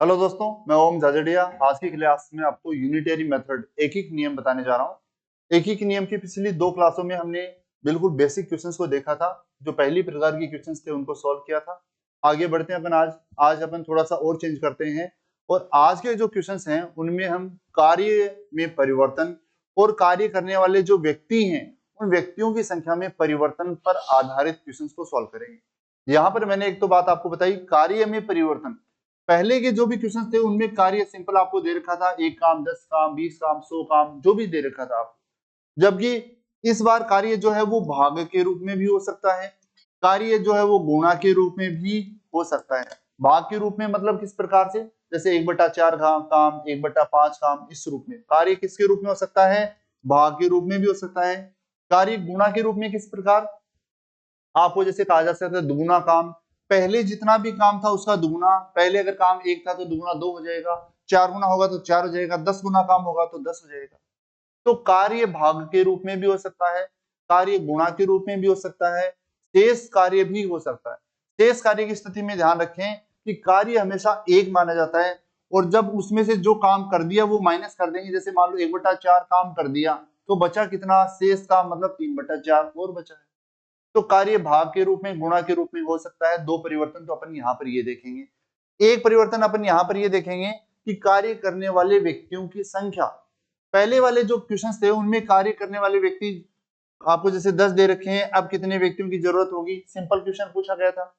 Hello दोस्तों, मैं ओम झाझड़िया। आज की क्लास में आपको यूनिटरी मेथड एकीक नियम बताने जा रहा हूँ। एकीक नियम की पिछली दो क्लासों में हमने बिल्कुल बेसिक क्वेश्चंस को देखा था। जो पहली प्रकार के क्वेश्चंस थे उनको सॉल्व किया था। आगे बढ़ते हैं अपन आज अपन थोड़ा सा और चेंज करते हैं और आज के जो क्वेश्चंस हैं उनमें हम कार्य में परिवर्तन और कार्य करने वाले जो व्यक्ति हैं उन व्यक्तियों की संख्या में परिवर्तन पर आधारित क्वेश्चंस को सॉल्व करेंगे। यहाँ पर मैंने एक तो बात आपको बताई, कार्य में परिवर्तन। पहले के जो भी क्वेश्चन थे उनमें कार्य सिंपल आपको दे रखा था, 1 काम, 10 काम, 20 काम, 100 काम, जो भी दे रखा था आपको। जबकि इस बार कार्य जो है वो भाग के रूप में भी हो सकता है, कार्य जो है वो गुणा के रूप में भी हो सकता है। भाग के रूप में मतलब किस प्रकार से, जैसे 1/4 काम, 1/5 काम, इस रूप में कार्य किसके रूप में हो सकता है, भाग के रूप में भी हो सकता है। कार्य गुणा के रूप में किस प्रकार, आपको जैसे कहा जा सकता है दुगुना काम, पहले जितना भी काम था उसका दुगुना, पहले अगर काम 1 था तो दुगुना 2 हो जाएगा, 4 गुना होगा तो 4 हो जाएगा, 10 गुना काम होगा तो 10 हो जाएगा। तो कार्य भाग के रूप में भी हो सकता है, कार्य गुणा के रूप में भी हो सकता है, शेष कार्य भी हो सकता है। शेष कार्य की स्थिति में ध्यान रखें कि कार्य हमेशा 1 माना जाता है और जब उसमें से जो काम कर दिया वो माइनस कर देंगे। जैसे मान लो 1/4 काम कर दिया तो बचा कितना, शेष काम मतलब 3/4 और बचा है। तो कार्य भाग के रूप में, गुणा के रूप में हो सकता है। दो परिवर्तन तो अपन यहाँ पर ये देखेंगे। एक परिवर्तन अपन यहाँ पर ये देखेंगे कि कार्य करने वाले व्यक्तियों की संख्या। पहले वाले जो क्वेश्चंस थे उनमें कार्य करने वाले व्यक्ति आपको जैसे 10 दे रखे हैं, अब कितने व्यक्तियों की जरूरत होगी, सिंपल क्वेश्चन पूछा गया था।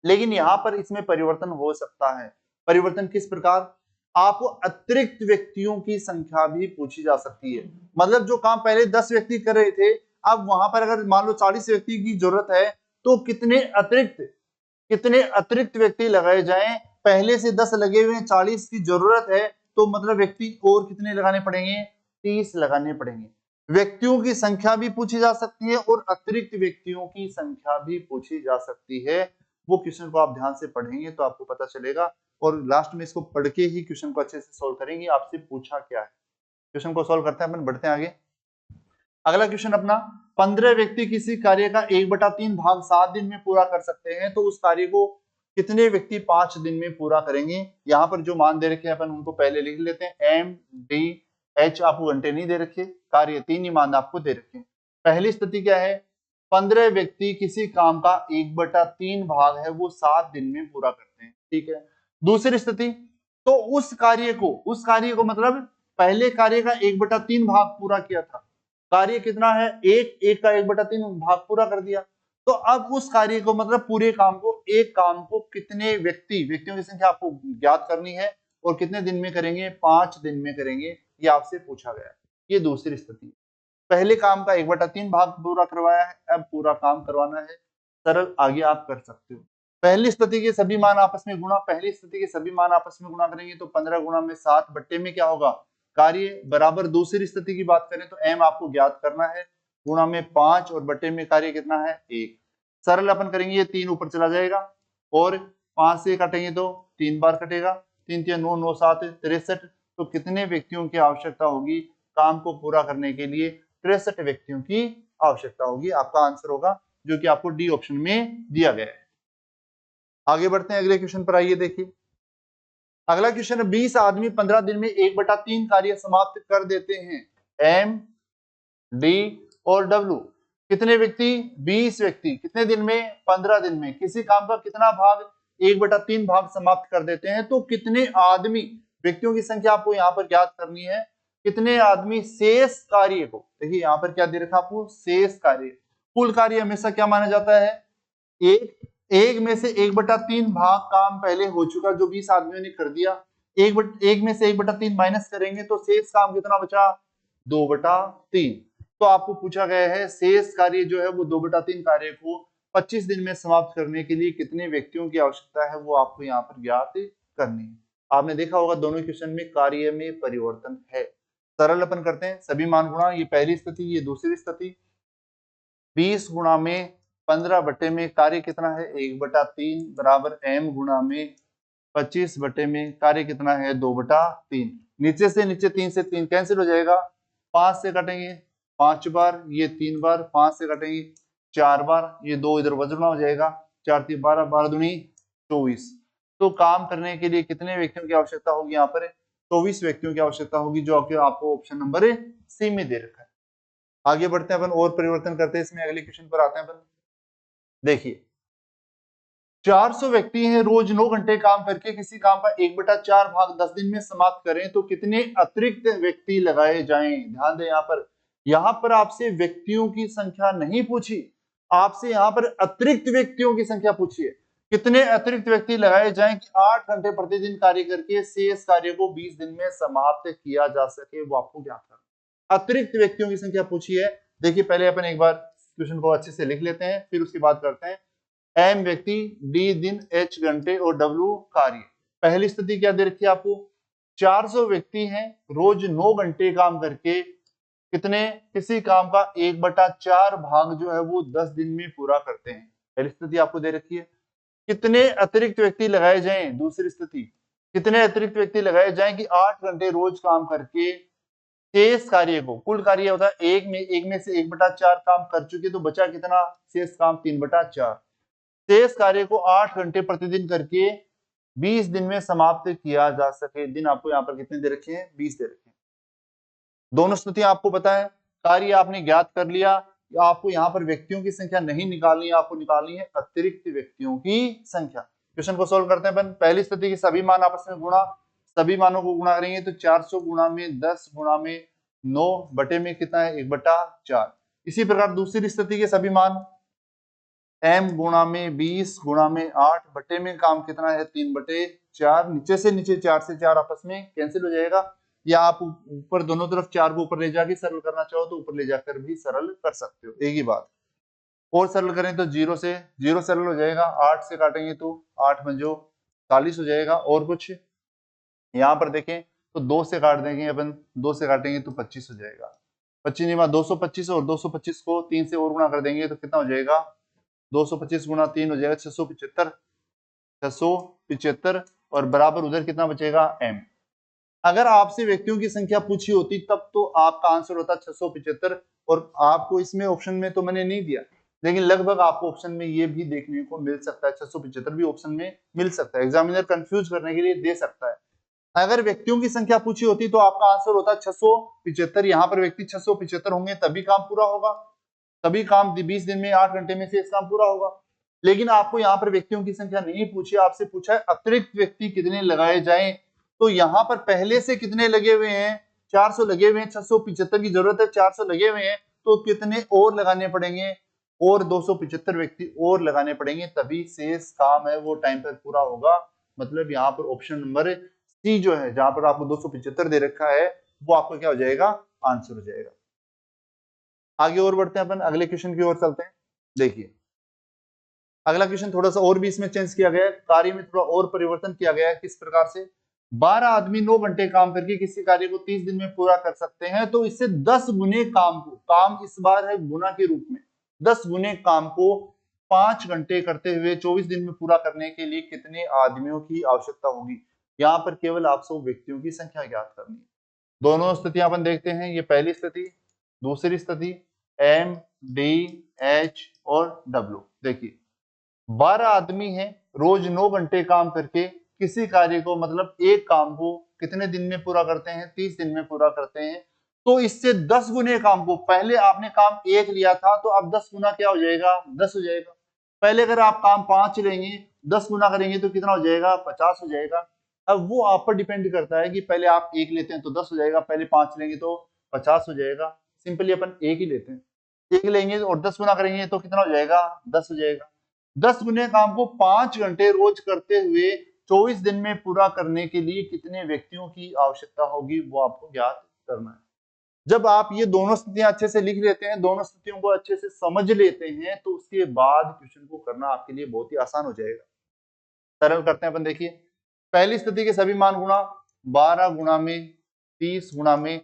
लेकिन यहाँ पर इसमें परिवर्तन हो सकता है। परिवर्तन किस प्रकार, आपको अतिरिक्त व्यक्तियों की संख्या भी पूछी जा सकती है। मतलब जो काम पहले 10 व्यक्ति कर रहे थे, अब वहां पर अगर मान लो 40 व्यक्ति की जरूरत है तो कितने अतिरिक्त व्यक्ति लगाए जाएं। पहले से 10 लगे हुए, 40 की जरूरत है तो मतलब व्यक्ति और कितने लगाने पड़ेंगे, 30 लगाने पड़ेंगे। व्यक्तियों की संख्या भी पूछी जा सकती है और अतिरिक्त व्यक्तियों की संख्या भी पूछी जा सकती है। वो क्वेश्चन को आप ध्यान से पढ़ेंगे तो आपको पता चलेगा और लास्ट में इसको पढ़ के ही क्वेश्चन को अच्छे से सोल्व करेंगे। आपसे पूछा क्या है, क्वेश्चन को सोल्व करते हैं अपन, बढ़ते हैं आगे। अगला क्वेश्चन अपना, 15 व्यक्ति किसी कार्य का 1/3 भाग 7 दिन में पूरा कर सकते हैं तो उस कार्य को कितने व्यक्ति 5 दिन में पूरा करेंगे। यहाँ पर जो मान दे रखे हैं अपन उनको पहले लिख लेते हैं। एम डी एच आपको घंटे नहीं दे रखे, कार्य 3 ही मान आपको दे रखे हैं। पहली स्थिति क्या है, 15 व्यक्ति किसी काम का 1/3 भाग है वो 7 दिन में पूरा करते हैं, ठीक है। दूसरी स्थिति, तो उस कार्य को मतलब पहले कार्य का 1/3 भाग पूरा किया था, कार्य कितना है, एक का 1/3 भाग पूरा कर दिया। तो अब उस कार्य को मतलब पूरे काम को, एक काम को कितने व्यक्तियों की संख्या आपको ज्ञात करनी है और कितने दिन में करेंगे, 5 दिन में करेंगे, ये आपसे पूछा गया है। ये दूसरी स्थिति, पहले काम का 1/3 भाग पूरा करवाया है, अब पूरा काम करवाना है। सरल, आगे आप कर सकते हो। पहली स्थिति के सभी मान आपस में गुणा, पहली स्थिति के सभी मान आपस में गुणा करेंगे तो 15 गुणा में 7 बट्टे में क्या होगा, कार्य बराबर। दूसरी स्थिति की बात करें तो एम आपको ज्ञात करना है, गुणा में 5 और बट्टे में कार्य कितना है, 1। सरल अपन करेंगे, ये 3 ऊपर चला जाएगा और 5 से काटेंगे तो 3 बार कटेगा, 3 3 9 9 7 63। तो कितने व्यक्तियों की आवश्यकता होगी काम को पूरा करने के लिए, 63 व्यक्तियों की आवश्यकता होगी। आपका आंसर होगा जो कि आपको डी ऑप्शन में दिया गया है। आगे बढ़ते हैं, अगले क्वेश्चन पर आइए। देखिए अगला क्वेश्चन है, 20 आदमी 15 दिन में 1/3 कार्य समाप्त कर देते हैं। एम डी और डब्ल्यू कितने व्यक्ति, 20 व्यक्ति कितने दिन में, 15 दिन में किसी काम का कितना भाग, 1/3 भाग समाप्त कर देते हैं। तो कितने आदमी, व्यक्तियों की संख्या आपको यहाँ पर ज्ञात करनी है। कितने आदमी शेष कार्य को, देखिए यहाँ पर क्या दे रखा आपको, शेष कार्य। कुल कार्य हमेशा क्या माना जाता है, एक एक में से 1/3 भाग काम पहले हो चुका जो 20 आदमियों ने कर दिया, एक में से 1/3 माइनस करेंगे तो शेष काम कितना बचा, 2/3। तो आपको पूछा गया है शेष कार्य जो है वो 2/3 कार्य को 25 दिन में समाप्त करने के लिए कितने व्यक्तियों की आवश्यकता है, वो आपको यहाँ पर ज्ञात करनी है। आपने देखा होगा दोनों क्वेश्चन में कार्य में परिवर्तन है। सरल अपन करते हैं, सभी मान गुणा, ये पहली स्थिति, ये दूसरी स्थिति। 20 गुणा में 15 बटे में कार्य कितना है, 1/3 बराबर m गुणा में 25 बटे में कार्य कितना है, 2/3। नीचे से नीचे 3 से 3 कैंसिल हो जाएगा, 5 से कटेंगे 5 बार, ये 3 बार, 5 से कटेंगे 4 बार, ये 2 इधर वज्रना हो जाएगा, 4 3 12, 12 दूनी 24। तो काम करने के लिए कितने व्यक्तियों की आवश्यकता होगी? यहाँ पर 24 व्यक्तियों की आवश्यकता होगी, जो आपको ऑप्शन नंबर सी में दे रखा है। आगे बढ़ते हैं अपन और परिवर्तन करते हैं इसमें, अगले क्वेश्चन पर आते हैं अपन। देखिए 400 व्यक्ति हैं, रोज 9 घंटे काम करके किसी काम का 1/4 भाग 10 दिन में समाप्त करें तो कितने अतिरिक्त व्यक्ति लगाए जाएं? ध्यान दें, यहाँ पर आपसे व्यक्तियों की संख्या नहीं पूछी, आपसे यहाँ पर अतिरिक्त व्यक्तियों की संख्या पूछी है। कितने अतिरिक्त व्यक्ति लगाए जाएं कि 8 घंटे प्रतिदिन कार्य करके शेष कार्य को 20 दिन में समाप्त किया जा सके, वो आपको ज्ञात करना। अतिरिक्त व्यक्तियों की संख्या पूछी है। देखिए पहले अपन एक बार क्वेश्चन को अच्छे से लिख लेते हैं, फिर उसकी बात करते हैं। एम व्यक्ति, डी दिन, एच घंटे और डब्ल्यू कार्य। पहली स्थिति क्या दे रखी है आपको? 400 व्यक्ति हैं, रोज 9 घंटे काम करके कितने किसी काम का 1/4 भाग जो है वो 10 दिन में पूरा करते हैं। पहली स्थिति आपको दे रखी है। कितने अतिरिक्त व्यक्ति लगाए जाएं? दूसरी स्थिति, कितने अतिरिक्त व्यक्ति लगाए जाएं कि 8 घंटे रोज काम करके शेष कार्य को, कुल कार्य होता है एक में से 1/4 काम कर चुके, तो बचा कितना शेष काम? 3/4। शेष कार्य को 8 घंटे प्रतिदिन करके 20 दिन में समाप्त किया जा सके। दिन आपको यहाँ पर कितने दे रखे हैं? 20 दे रखे हैं। दोनों स्थितियां आपको पता है, कार्य आपने ज्ञात कर लिया। आपको यहाँ पर व्यक्तियों की संख्या नहीं निकालनी है, आपको निकालनी है अतिरिक्त व्यक्तियों की संख्या। क्वेश्चन को सोल्व करते हैं अपन। पहली स्थिति के सभी मान आपस में गुणा, सभी मानों को गुणा करेंगे तो 400 गुणा में 10 गुणा में 9 बटे में कितना है? 1/4। इसी प्रकार दूसरी स्थिति के सभी मान m गुणा में 20 गुणा में 8 बटे में काम कितना है? 3/4। नीचे से नीचे 4 से 4 आपस में कैंसिल हो जाएगा, या आप ऊपर दोनों तरफ 4 को ऊपर ले जाके सरल करना चाहो तो ऊपर ले जाकर भी सरल कर सकते हो, एक ही बात। और सरल करें तो 0 से 0 सरल हो जाएगा, 8 से काटेंगे तो 8 पंजो 40 हो जाएगा। और कुछ यहाँ पर देखें तो 2 से काट देंगे अपन, 2 से काटेंगे तो 25 हो जाएगा। 25 नहीं 225, और 225 को 3 से और गुणा कर देंगे तो कितना हो जाएगा? 225 गुणा 3 हो जाएगा 675, 675 और बराबर उधर कितना बचेगा? m। अगर आपसे व्यक्तियों की संख्या पूछी होती तब तो आपका आंसर होता 675, और आपको इसमें ऑप्शन में तो मैंने नहीं दिया, लेकिन लगभग आपको ऑप्शन में ये भी देखने को मिल सकता है, 675 भी ऑप्शन में मिल सकता है। एग्जामिनर कंफ्यूज करने के लिए दे सकता है। अगर व्यक्तियों की संख्या पूछी होती तो आपका आंसर होता 675। यहाँ पर व्यक्ति 675 होंगे तभी काम पूरा होगा, तभी काम 20 दिन में 8 घंटे में से इस काम पूरा होगा। लेकिन आपको यहाँ पर व्यक्तियों की संख्या नहीं पूछी, आपसे पूछा है अतिरिक्त व्यक्ति कितने लगाए जाएं। तो यहाँ पर पहले से कितने लगे हुए हैं? 400 लगे हुए हैं, 675 की जरूरत है, 400 लगे हुए हैं, तो कितने और लगाने पड़ेंगे? और 275 व्यक्ति और लगाने पड़ेंगे, तभी शेष काम है वो टाइम पर पूरा होगा। मतलब यहाँ पर ऑप्शन नंबर सी जो है, जहां पर आपको 275 दे रखा है, वो आपका क्या हो जाएगा? आंसर हो जाएगा। आगे और बढ़ते हैं अपन, अगले क्वेश्चन की ओर चलते हैं। देखिए अगला क्वेश्चन थोड़ा सा और भी इसमें चेंज किया गया है, कार्य में थोड़ा और परिवर्तन किया गया है। किस प्रकार से? 12 आदमी 9 घंटे काम करके किसी कार्य को 30 दिन में पूरा कर सकते हैं, तो इससे 10 गुने काम को, काम इस बार है गुना के रूप में, 10 गुने काम को 5 घंटे करते हुए 24 दिन में पूरा करने के लिए कितने आदमियों की आवश्यकता होगी? यहाँ पर केवल आपको व्यक्तियों की संख्या ज्ञात करनी है। दोनों स्थितियां अपन देखते हैं। ये पहली स्थिति, दूसरी स्थिति, एम, डी, एच और डब्ल्यू। देखिए 12 आदमी हैं, रोज 9 घंटे काम करके किसी कार्य को, मतलब एक काम को कितने दिन में पूरा करते हैं? 30 दिन में पूरा करते हैं। तो इससे 10 गुने काम को, पहले आपने काम 1 लिया था तो अब 10 गुना क्या हो जाएगा? 10 हो जाएगा। पहले अगर आप काम 5 लेंगे, 10 गुना करेंगे तो कितना हो जाएगा? 50 हो जाएगा। अब वो आप पर डिपेंड करता है कि पहले आप 1 लेते हैं तो 10 हो जाएगा, पहले 5 लेंगे तो 50 हो जाएगा। सिंपली अपन 1 ही लेते हैं, 1 लेंगे और 10 गुना करेंगे तो कितना हो जाएगा? 10 हो जाएगा। 10 गुने काम को 5 घंटे रोज करते हुए 24 दिन में पूरा करने के लिए कितने व्यक्तियों की आवश्यकता होगी, वो आपको ज्ञात करना है। जब आप ये दोनों स्थितियां अच्छे से लिख लेते हैं, दोनों स्थितियों को अच्छे से समझ लेते हैं, तो उसके बाद क्वेश्चन को करना आपके लिए बहुत ही आसान हो जाएगा। सरल करते हैं अपन। देखिए पहली स्थिति के सभी मान गुणा, 12 गुणा में 30 गुणा में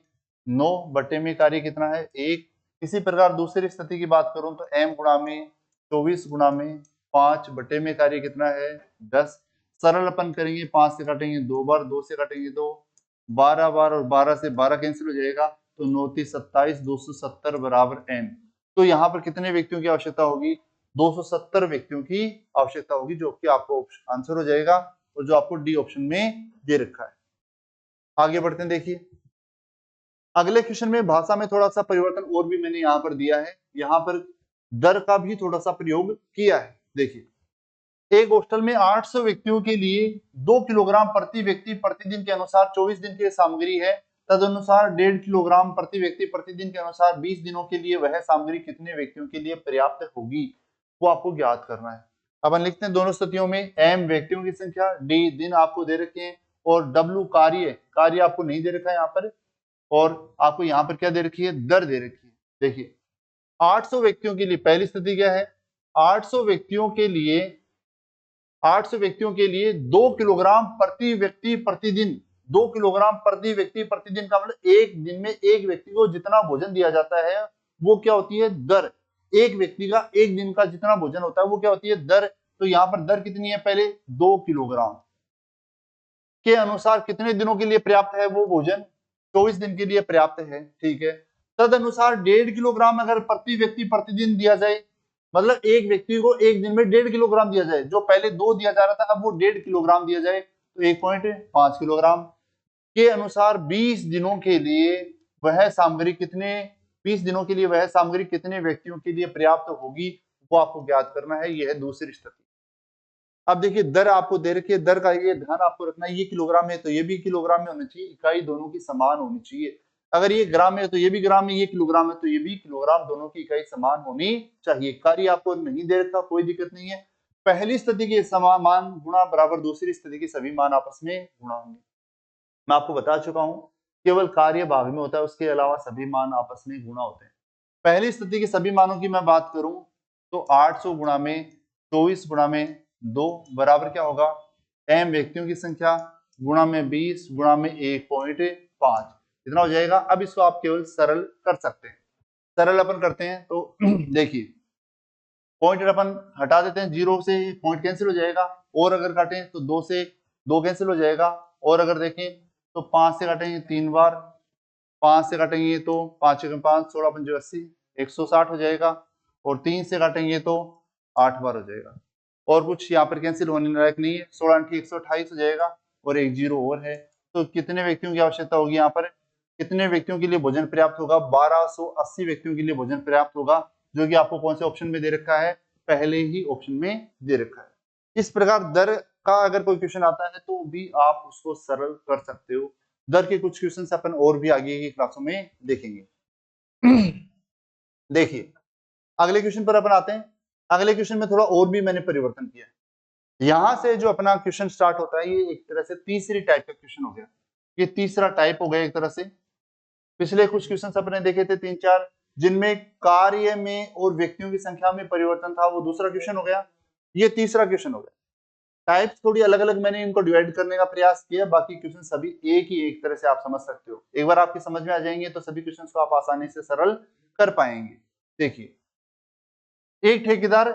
9 बटे में कार्य कितना है? 1। इसी प्रकार दूसरी स्थिति की बात करूं तो m गुणा में 24 गुणा में 5 बटे में कार्य कितना है? 10। सरल अपन करेंगे, 5 से काटेंगे 2 बार, 2 से काटेंगे तो 12 बार, और 12 से 12 कैंसिल हो जाएगा, तो 9 30 27, 270 बराबर n। तो यहाँ पर कितने व्यक्तियों की आवश्यकता होगी? 270 व्यक्तियों की आवश्यकता होगी, जो कि आपको आंसर हो जाएगा। और जो आपको डी ऑप्शन में दे रखा है। आगे बढ़ते हैं, देखिए अगले क्वेश्चन में भाषा में थोड़ा सा परिवर्तन और भी मैंने यहाँ पर दिया है, यहाँ पर दर का भी थोड़ा सा प्रयोग किया है। देखिए एक हॉस्टल में 800 व्यक्तियों के लिए 2 किलोग्राम प्रति व्यक्ति प्रतिदिन के अनुसार 24 दिन की सामग्री है, तदनुसार 1.5 किलोग्राम प्रति व्यक्ति प्रतिदिन के अनुसार 20 दिनों के लिए वह सामग्री कितने व्यक्तियों के लिए पर्याप्त होगी, वो आपको ज्ञात करना है। अपन लिखते हैं दोनों स्थितियों में एम व्यक्तियों की संख्या, डी दिन आपको दे रखे हैं, और डब्ल्यू कार्य आपको नहीं दे रखा है यहाँ पर, और आपको यहाँ पर क्या दे रखी है, दर दे रखी है। देखिए 800 व्यक्तियों के लिए पहली स्थिति क्या है, 800 व्यक्तियों के लिए 2 किलोग्राम प्रति व्यक्ति प्रतिदिन, 2 किलोग्राम प्रति व्यक्ति प्रतिदिन का मतलब एक दिन में एक व्यक्ति को जितना भोजन दिया जाता है वो क्या होती है, दर। एक व्यक्ति का एक दिन का जितना भोजन होता है वो क्या होती है, दर। तो यहाँ पर दर कितनी है, पहले 2 किलोग्राम के अनुसार कितने दिनों के लिए पर्याप्त है वो भोजन, 24 दिन के लिए पर्याप्त है, ठीक है। तद अनुसार 1.5 किलोग्राम अगर प्रति व्यक्ति प्रतिदिन दिया जाए, मतलब एक व्यक्ति को एक दिन में 1.5 किलोग्राम दिया जाए, जो पहले 2 दिया जा रहा था अब वो 1.5 किलोग्राम दिया जाए, तो 1.5 किलोग्राम के अनुसार 20 दिनों के लिए वह सामग्री कितने 20 दिनों के लिए वह सामग्री कितने व्यक्तियों के लिए पर्याप्त होगी, वो आपको ज्ञात करना है। यह है दूसरी स्थिति। अब देखिए दर आपको दे रखी है, दर का ये ध्यान आपको रखना है, ये किलोग्राम है तो ये भी किलोग्राम में होना चाहिए, इकाई दोनों की समान होनी चाहिए। अगर ये ग्राम है तो ये भी ग्राम है, ये किलोग्राम है तो ये भी किलोग्राम, दोनों की इकाई समान होनी चाहिए। कार्य आपको नहीं दे रखा, कोई दिक्कत नहीं है। पहली स्थिति के समान मान गुणा बराबर दूसरी स्थिति के सभी मान आपस में गुणा होंगे। मैं आपको बता चुका हूं केवल कार्य भाग में होता है, उसके अलावा सभी मान आपस में गुणा होते हैं। पहली स्थिति के सभी मानों की मैं बात करूं तो 800 गुणा में 24 गुणा में 2 बराबर क्या होगा, एम व्यक्तियों की संख्या गुणा में 20 गुणा में 1.5 इतना हो जाएगा। अब इसको आप केवल सरल कर सकते हैं। सरल अपन करते हैं तो देखिए पॉइंट अपन हटा देते हैं, 0 से पॉइंट कैंसिल हो जाएगा, और अगर काटें तो 2 से 2 कैंसिल हो जाएगा, और अगर देखें तो 5 से काटेंगे 3 बार, 5 से काटेंगे तो 5 5 16 5 80 160 हो जाएगा, और 3 से काटेंगे तो 8 बार हो जाएगा, और कुछ यहाँ पर कैंसिल होने लायक नहीं है, 16 128 हो जाएगा, और एक 0 और है। तो कितने व्यक्तियों की आवश्यकता होगी, यहाँ पर कितने व्यक्तियों के लिए भोजन पर्याप्त होगा, 1280 व्यक्तियों के लिए भोजन पर्याप्त होगा, जो कि आपको कौन से ऑप्शन में दे रखा है, पहले ही ऑप्शन में दे रखा है। इस प्रकार दर का अगर कोई क्वेश्चन आता है तो भी आप उसको सरल कर सकते हो। दर के कुछ क्वेश्चन अपन और भी आगे की क्लासों में देखेंगे। देखिए अगले क्वेश्चन पर अपन आते हैं। अगले क्वेश्चन में थोड़ा और भी मैंने परिवर्तन किया है। यहां से जो अपना क्वेश्चन स्टार्ट होता है ये एक तरह से तीसरी टाइप का क्वेश्चन हो गया, ये तीसरा टाइप हो गया एक तरह से। पिछले कुछ क्वेश्चन अपने देखे थे 3-4 जिनमें कार्य में और व्यक्तियों की संख्या में परिवर्तन था, वो दूसरा क्वेश्चन हो गया, ये तीसरा क्वेश्चन हो गया। टाइप्स थोड़ी अलग अलग मैंने इनको डिवाइड करने का प्रयास किया, बाकी क्वेश्चन सभी एक ही एक तरह से आप समझ सकते हो। एक बार आपकी समझ में आ जाएंगे तो सभी क्वेश्चन को आप आसानी से सरल कर पाएंगे। देखिए एक ठेकेदार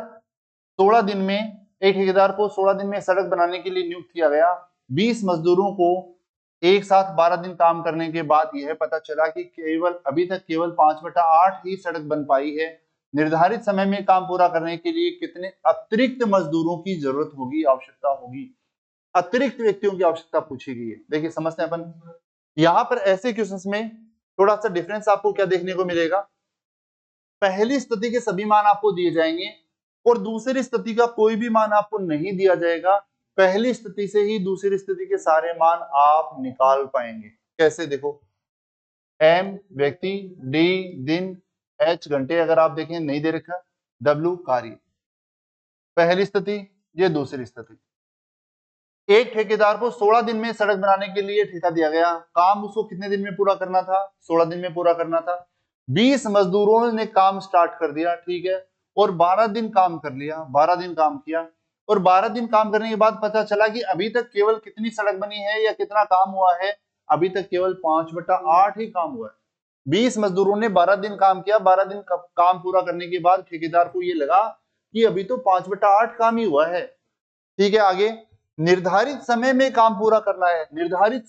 को 16 दिन में सड़क बनाने के लिए नियुक्त किया गया। 20 मजदूरों को एक साथ 12 दिन काम करने के बाद यह पता चला कि अभी तक केवल 5/8 ही सड़क बन पाई है। निर्धारित समय में काम पूरा करने के लिए कितने अतिरिक्त मजदूरों की जरूरत होगी, आवश्यकता होगी। अतिरिक्त व्यक्तियों की आवश्यकता पूछी गई है। देखिए समझते हैं अपन, यहाँ पर ऐसे क्वेश्चंस में थोड़ा सा डिफरेंस आपको क्या देखने को मिलेगा, पहली स्थिति के सभी मान आपको दिए जाएंगे और दूसरी स्थिति का कोई भी मान आपको नहीं दिया जाएगा। पहली स्थिति से ही दूसरी स्थिति के सारे मान आप निकाल पाएंगे। कैसे, देखो एम व्यक्ति, डी दिन, एच घंटे अगर आप देखें नहीं दे रखा, डब्ल्यू कार्य। पहली स्थिति ये दूसरी स्थिति। एक ठेकेदार को 16 दिन में सड़क बनाने के लिए ठेका दिया गया। काम उसको कितने दिन में पूरा करना था, 16 दिन में पूरा करना था। 20 मजदूरों ने काम स्टार्ट कर दिया, ठीक है, और 12 दिन काम कर लिया, 12 दिन काम किया, और 12 दिन काम करने के बाद पता चला कि अभी तक केवल कितनी सड़क बनी है या कितना काम हुआ है, अभी तक केवल 5/8 ही काम हुआ है। 20 मजदूरों ने 12 दिन काम किया, 12 दिन काम पूरा करने के बाद ठेकेदार को ये लगा कि अभी तो 5/8 काम ही हुआ है, ठीक है। आगे निर्धारित समय में काम पूरा करना है। निर्धारित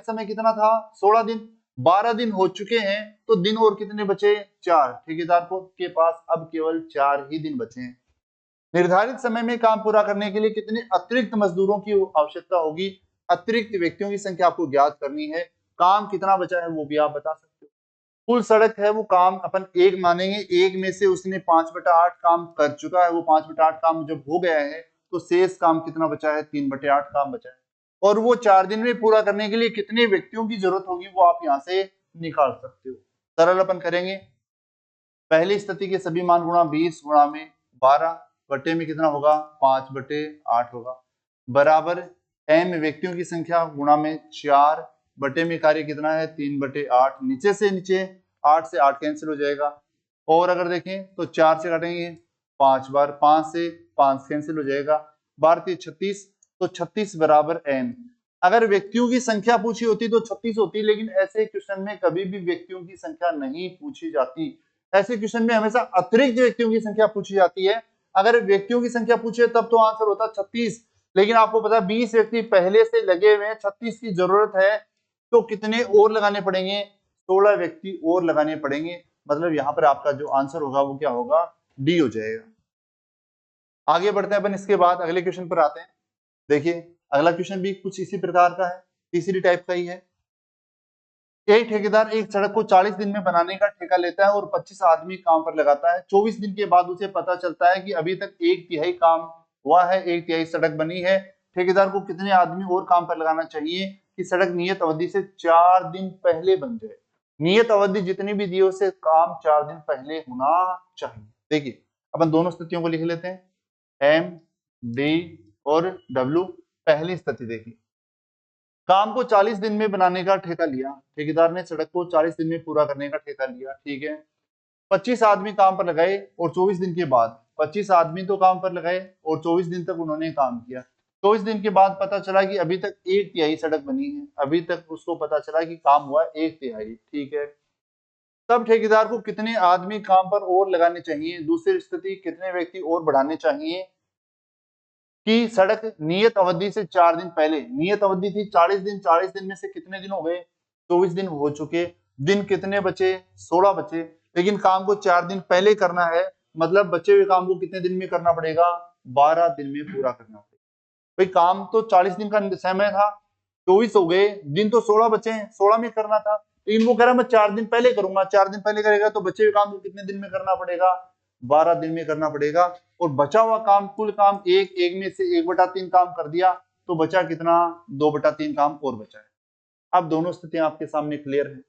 समय कितना था, 16 दिन। 12 दिन हो चुके हैं तो दिन और कितने बचे, 4। ठेकेदार को के पास अब केवल 4 ही दिन बचे हैं। निर्धारित समय में काम पूरा करने के लिए कितने अतिरिक्त मजदूरों की आवश्यकता होगी, अतिरिक्त व्यक्तियों की संख्या आपको ज्ञात करनी है, काम कितना बचा है वो भी आप बता सकते हो। कुल सड़क है वो काम अपन एक मानेंगे, एक में से उसने 5/8 काम कर चुका है, वो 5/8 काम जब हो गया है तो शेष काम कितना बचा है, 3/8 काम बचा है, और वो 4 दिन में पूरा करने के लिए कितने व्यक्तियों की जरूरत होगी वो आप यहाँ से निकाल सकते हो। सरल अपन करेंगे, पहली स्थिति के सभी मान गुणा 20 गुणा में 12 बटे में कितना होगा, 5/8 होगा, बराबर m व्यक्तियों की संख्या गुणा में 4 बटे में कार्य कितना है, 3/8, नीचे से नीचे 8 से 8 कैंसिल हो जाएगा, और अगर देखें तो 4 से काटेंगे 5 बार, 5 से 5 कैंसिल हो जाएगा, 12 36, तो 36 बराबर n। अगर व्यक्तियों की संख्या पूछी होती तो 36 होती, लेकिन ऐसे क्वेश्चन में कभी भी व्यक्तियों की संख्या नहीं पूछी जाती, ऐसे क्वेश्चन में हमेशा अतिरिक्त व्यक्तियों की संख्या पूछी जाती है। अगर व्यक्तियों की संख्या पूछे तब तो आंसर होता 36, लेकिन आपको पता है 20 व्यक्ति पहले से लगे हुए हैं, 36 की जरूरत है, तो कितने और लगाने पड़ेंगे, 16 व्यक्ति और लगाने पड़ेंगे, मतलब यहाँ पर आपका जो आंसर होगा वो क्या होगा, डी हो जाएगा। आगे बढ़ते हैं अपन, इसके बाद अगले क्वेश्चन पर आते हैं। देखिए अगला क्वेश्चन भी कुछ इसी प्रकार का है, तीसरी टाइप का ही है। एक ठेकेदार एक सड़क को 40 दिन में बनाने का ठेका लेता है और 25 आदमी काम पर लगाता है। 24 दिन के बाद उसे पता चलता है कि अभी तक 1/3 काम हुआ है, 1/3 सड़क बनी है। ठेकेदार को कितने आदमी और काम पर लगाना चाहिए कि सड़क नियत अवधि से 4 दिन पहले बन जाए। नियत अवधि जितनी भी दी उसे काम 4 दिन पहले होना चाहिए। देखिए अपन दोनों स्थितियों को लिख लेते हैं, एम डी और डब्ल्यू। पहली स्थिति देखिए, काम को 40 दिन में बनाने का ठेका लिया, ठेकेदार ने सड़क को 40 दिन में पूरा करने का ठेका लिया, ठीक है। 25 आदमी काम पर लगाए और 24 दिन के बाद 25 आदमी तो काम पर लगाए और 24 दिन तक उन्होंने काम किया। 24 दिन के बाद पता चला कि अभी तक 1/3 सड़क बनी है, अभी तक उसको पता चला कि काम हुआ 1/3, ठीक है। तब ठेकेदार को कितने आदमी काम पर और लगाने चाहिए, दूसरी स्थिति कितने व्यक्ति और बढ़ाने चाहिए कि सड़क नियत अवधि से 4 दिन पहले, नियत अवधि थी 40 दिन, 40 दिन में से कितने दिन हो गए, 24 दिन हो चुके, दिन कितने बचे, 16 बचे, लेकिन काम को 4 दिन पहले करना है, मतलब बचे हुए काम को कितने दिन में करना पड़ेगा, 12 दिन में पूरा करना पड़ेगा। भाई काम तो 40 दिन का समय था, 24 हो गए, दिन तो 16 बचे हैं, 16 में करना था, लेकिन वो कह रहा मैं 4 दिन पहले करूंगा, 4 दिन पहले करेगा तो बचे हुए काम को कितने दिन में करना पड़ेगा, 12 दिन में करना पड़ेगा, और बचा हुआ काम, कुल काम एक में से 1/3 काम कर दिया, तो बचा कितना, 2/3 काम और बचा है। अब दोनों स्थितियां आपके सामने क्लियर है।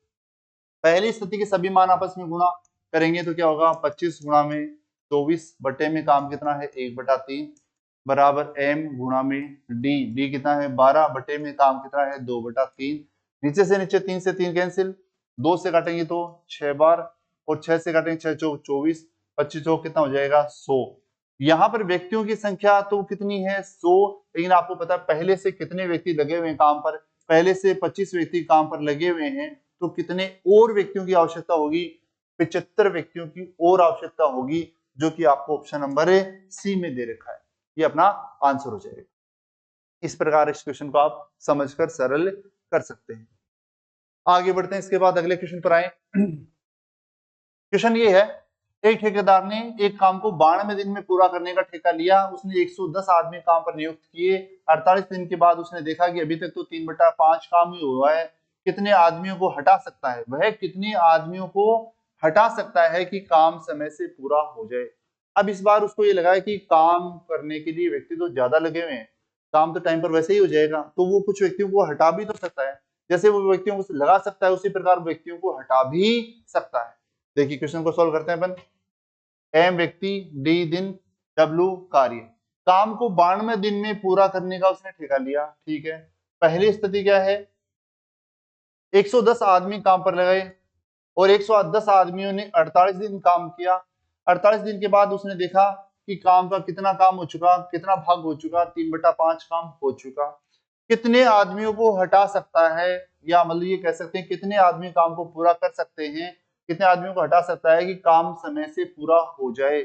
पहली स्थिति के सभी मान आपस में गुणा करेंगे तो क्या होगा, 25 गुणा में 24 बटे में काम कितना है, 1/3 बराबर m गुणा में d कितना है, 12 बटे में काम कितना है, 2/3, नीचे से नीचे 3 से 3 कैंसिल, 2 से काटेंगे तो 6 बार, और 6 से काटेंगे 6 चौक 24, 25 चौक कितना हो जाएगा, 100। यहाँ पर व्यक्तियों की संख्या तो कितनी है, 100, लेकिन आपको पता है पहले से कितने व्यक्ति लगे हुए हैं काम पर, पहले से 25 व्यक्ति काम पर लगे हुए हैं, तो कितने और व्यक्तियों की आवश्यकता होगी, 75 व्यक्तियों की और आवश्यकता होगी, जो कि आपको ऑप्शन नंबर सी में दे रखा है, ये अपना आंसर हो जाएगा। इस प्रकार इस क्वेश्चन को आप समझकर सरल कर सकते हैं। आगे बढ़ते हैं, इसके बाद अगले क्वेश्चन पर आए। क्वेश्चन ये है, एक ठेकेदार ने एक काम को 92 दिन में पूरा करने का ठेका लिया, उसने 110 आदमी काम पर नियुक्त किए, 48 दिन के बाद उसने देखा कि अभी तक तो 3/5 काम ही हुआ है, कितने आदमियों को हटा सकता है, वह कितने आदमियों को हटा सकता है कि काम समय से पूरा हो जाए। अब इस बार उसको ये लगा है कि काम करने के लिए व्यक्ति तो ज्यादा लगे हुए हैं, काम तो टाइम पर वैसे ही हो जाएगा, तो वो कुछ व्यक्तियों को हटा भी तो सकता है, जैसे वो व्यक्तियों को लगा सकता है उसी प्रकार व्यक्तियों को हटा भी सकता है। देखिए क्वेश्चन को सॉल्व करते हैं अपन। एम व्यक्ति, डी दिन, डब्ल्यू कार्य, काम को 92 दिन में पूरा करने का उसने ठेका लिया, ठीक है। पहली स्थिति क्या है, 110 आदमी काम पर लगाए और 110 आदमियों ने 48 दिन काम किया, 48 दिन के बाद उसने देखा कि काम का कितना काम हो चुका, कितना भाग हो चुका, 3/5 काम हो चुका, कितने आदमियों को हटा सकता है, या मतलब ये कह सकते हैं कितने आदमी काम को पूरा कर सकते हैं, कितने आदमियों को हटा सकता है कि काम समय से पूरा हो जाए।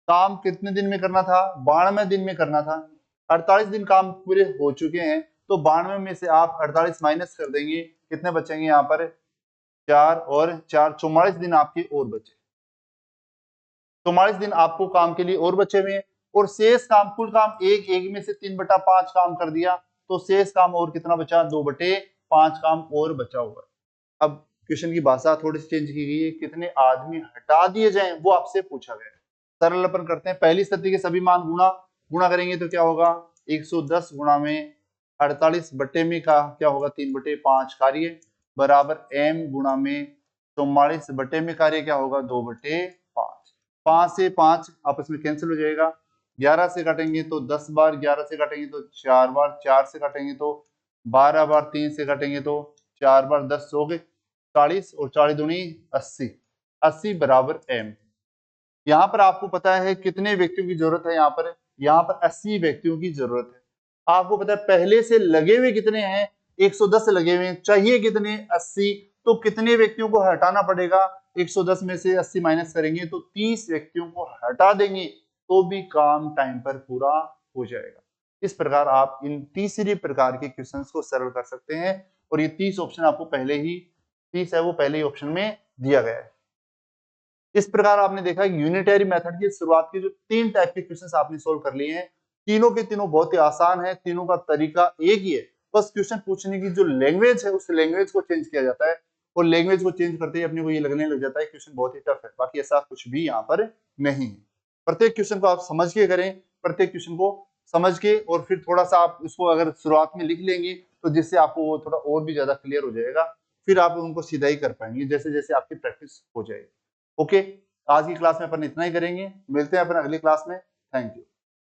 काम कितने दिन में करना था, 92 दिन में करना था, 48 दिन काम पूरे हो चुके हैं, तो 92 में से आप 48 माइनस कर देंगे, कितने बचेंगे यहाँ पर, 4 और 4 44 दिन आपके और बचे, 44 दिन आपको काम के लिए और बचे हुए हैं, और शेष काम, कुल काम एक में से 3/5 काम कर दिया, तो शेष काम और कितना बचा, 2/5 काम और बचा हुआ है। अब क्वेश्चन की भाषा थोड़ी सी चेंज की गई है, कितने आदमी हटा दिए जाएं वो आपसे पूछा गया है। सरल अपन करते हैं, पहली स्थिति के सभी मान गुणा करेंगे तो क्या होगा, 110 गुणा में 48 बट्टे में का क्या होगा, 3/5 कार्य बराबर m गुणा में 44 बट्टे में कार्य क्या होगा, 2/5। 5 से 5 आपस में कैंसिल हो जाएगा, 11 से काटेंगे तो 10 बार, 11 से काटेंगे तो 4 बार, 4 से काटेंगे तो 12 बार, 3 से काटेंगे तो 4 बार, 10 हो गए 40 और 40 दूनी 80, 80 बराबर m। यहाँ पर आपको पता है कितने व्यक्तियों की जरूरत है, यहाँ पर 80 व्यक्तियों की जरूरत है। आपको पता है पहले से लगे हुए कितने हैं, 110 लगे हुए हैं, चाहिए कितने, 80, तो कितने व्यक्तियों को हटाना पड़ेगा, 110 में से 80 माइनस करेंगे तो 30 व्यक्तियों को हटा देंगे तो भी काम टाइम पर पूरा हो जाएगा। इस प्रकार आप इन तीसरी प्रकार के क्वेश्चंस को सरल कर सकते हैं, और ये 30 ऑप्शन आपको पहले ही 30 है वो पहले ही ऑप्शन में दिया गया है। इस प्रकार आपने देखा यूनिटरी मेथड की शुरुआत के जो 3 टाइप के क्वेश्चंस आपने सोल्व कर लिए हैं, तीनों के तीनों बहुत ही आसान है, तीनों का तरीका एक ही है, बस क्वेश्चन पूछने की जो लैंग्वेज है उस लैंग्वेज को चेंज किया जाता है, और लैंग्वेज को चेंज करते ही अपने को ये लगने लग जाता है क्वेश्चन बहुत ही टफ है। बाकी ऐसा कुछ भी यहाँ पर नहीं है। प्रत्येक क्वेश्चन को आप समझ के करें, प्रत्येक क्वेश्चन को समझ के, और फिर थोड़ा सा आप उसको अगर शुरुआत में लिख लेंगे तो जिससे आपको वो थोड़ा और भी ज्यादा क्लियर हो जाएगा, फिर आप उनको सीधा ही कर पाएंगे जैसे जैसे आपकी प्रैक्टिस हो जाएगी। ओके, आज की क्लास में अपन इतना ही करेंगे, मिलते हैं अपन अगली क्लास में। Thank you.